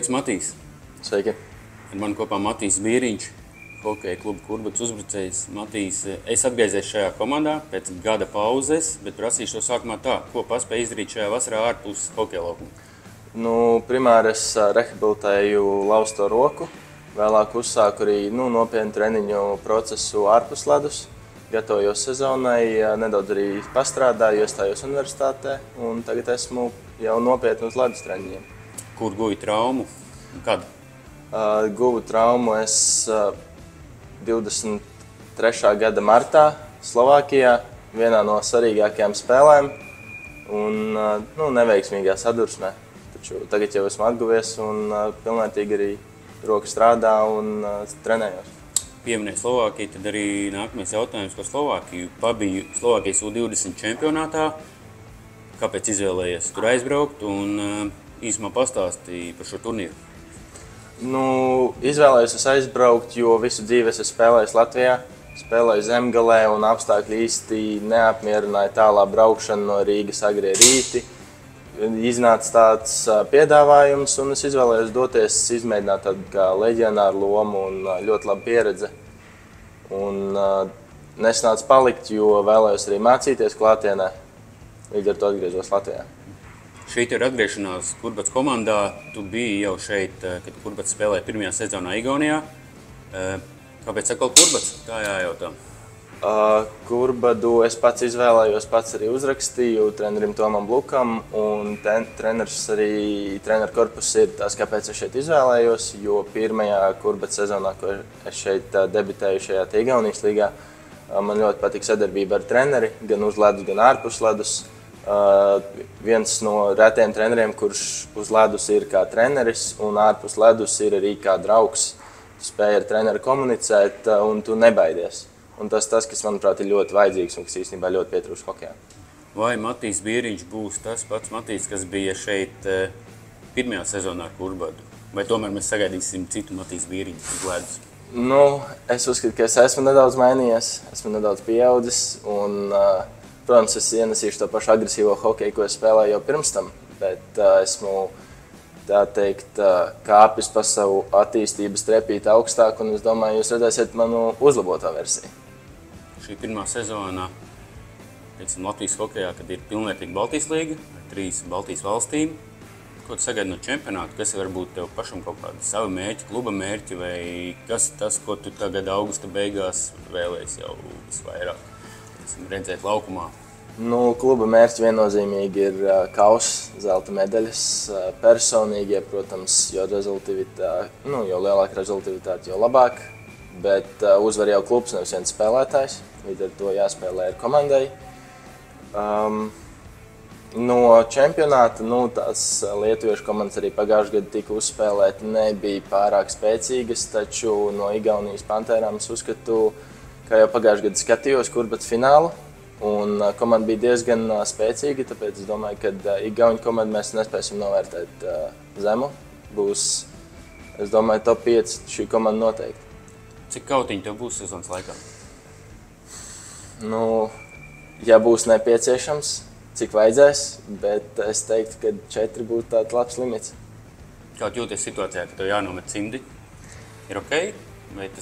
Sveiks, Matīs! Sveiki! Ar mani kopā Matīs Bīriņš, hokeja kluba Kurbats uzbrucējs. Matīs, es atgriezies šajā komandā pēc gada pauzes, bet prasīšu to sākumā tā, ko paspēja izdarīt šajā vasarā ārpus hokeja laukuma? Primāri es rehabilitēju lausto roku, vēlāk uzsāku arī nopietnu treniņu procesu ārpus ledus. Gatavojos sezonai, nedaudz arī pastrādāju, iestājos universitātē un tagad esmu jau nopietni uz ledus treniņiem. Kur guvi traumu? Kad? Guvu traumu es 23. gada martā Slovākijā, vienā no svarīgākajām spēlēm un neveiksmīgā sadursmē. Taču tagad jau esmu atguvies un pilnvērtīgi arī roka strādā un trenējos. Pieminēja Slovākiju, tad arī nākamais jautājums par Slovākiju. Pabiju Slovākijas U20 čempionātā. Kāpēc izvēlējies tur aizbraukt un īsumā pastāstīja par šo turnīru? Izvēlējos aizbraukt, jo visu dzīvi esmu spēlējis Latvijā. Spēlēju Zemgalē un apstākļi īsti neapmierināja tālā braukšana no Rīgas agrie rīti. Iznāca tāds piedāvājums un es izvēlējos doties izmēģināt tādu kā leģionāru lomu un ļoti labu pieredzi. Un nesanāca palikt, jo vēlējos arī mācīties klātienē. Līdz ar to atgriezos Latvijā. Šī ir atgriešanās Kurbats komandā. Tu biji jau šeit, kad Kurbats spēlēja pirmajā sezonā Igaunijā. Kāpēc atkal Kurbats? Tā jājautā. Kurbadu es pats izvēlējos, pats arī uzrakstīju trenerim Tomam Blukam, un treneru korpus ir tas, kāpēc es šeit izvēlējos, jo pirmajā Kurbats sezonā, ko es šeit debitēju šajā Igaunijas līgā, man ļoti patīk sadarbība ar treneri, gan uz ledus, gan ārpus ledus. Viens no retiem treneriem, kurš uz ledus ir kā treneris un ārpus ledus ir arī kā draugs. Tu spēj ar treneru komunicēt un tu nebaidies. Un tas, kas, manuprāt, ir ļoti vajadzīgs un kas īstenībā ļoti pietrūkst hokejā. Vai Matīs Bīriņš būs tas pats Matīs, kas bija šeit pirmajā sezonā ar Kurbadu? Vai tomēr mēs sagaidīsim citu Matīs Bīriņu uz ledus? Es uzskatu, ka es esmu nedaudz mainījies, esmu nedaudz pieaudzis. Un, protams, es ienesīšu to pašu agresīvo hokeju, ko es spēlēju jau pirms tam. Bet esmu, tā teikt, kāpis pa savu attīstības trepīti augstāk. Un es domāju, jūs redzēsiet manu uzlaboto versiju. Šī pirmā sezonā Latvijas hokejā, kad ir pilnvērtīga Baltijas līga ar 3 Baltijas valstīm. Ko tu sagaidi no čempionāta? Kas var būt tev pašam kaut kādi savi mērķi, kluba mērķi, vai kas tas, ko tu tagad augusta beigās vēlēs jau visvairāk redzēt laukumā? Kluba mērķi viennozīmīgi ir kauss, zelta medaļas, personīgie, protams, jo lielāka rezultātivitāte, jo labāk. Bet uzvar jau klubs, nevis viens spēlētājs, līdz ar to jāspēlē ar komandai. No čempionāta, tās lietuviešu komandas arī pagājušajā gadā tika uzspēlēti, nebija pārāk spēcīgas, taču no Igaunijas Pantērām es uzskatu, kā jau pagājušajā gadā skatījos Kurbats finālu, un komanda bija diezgan spēcīga, tāpēc es domāju, ka Igauņu komandu mēs nespēsim novērtēt zemu. Būs, es domāju, top 5 šī komanda noteikti. Cik kautiņi tev būs sezonas laikā? Ja būs nepieciešams, cik vajadzēs, bet es teiktu, ka 4 būtu tāds labs limits. Kā tu jūties situācijā, ka tev jānomet cimdi? Ir okei?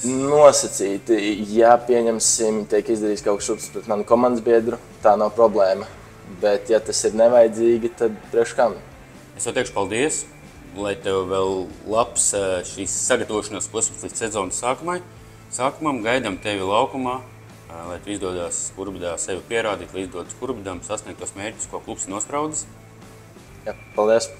Nosacīti. Ja pieņemsim, tiek izdarīts kaut kas šups pret manu komandas biedru, tā nav problēma. Bet, ja tas ir nevajadzīgi, tad priekš kam? Es tev teikšu paldies, lai tev vēl labs šīs sagatavošanās posms līdz sezonas sākumam. Gaidām tevi laukumā, lai tu izdodas Kurbadā sevi pierādīt, lai izdodas Kurbadām sasniegt tos mērķus, ko klubs nospraudis. Jā, paldies!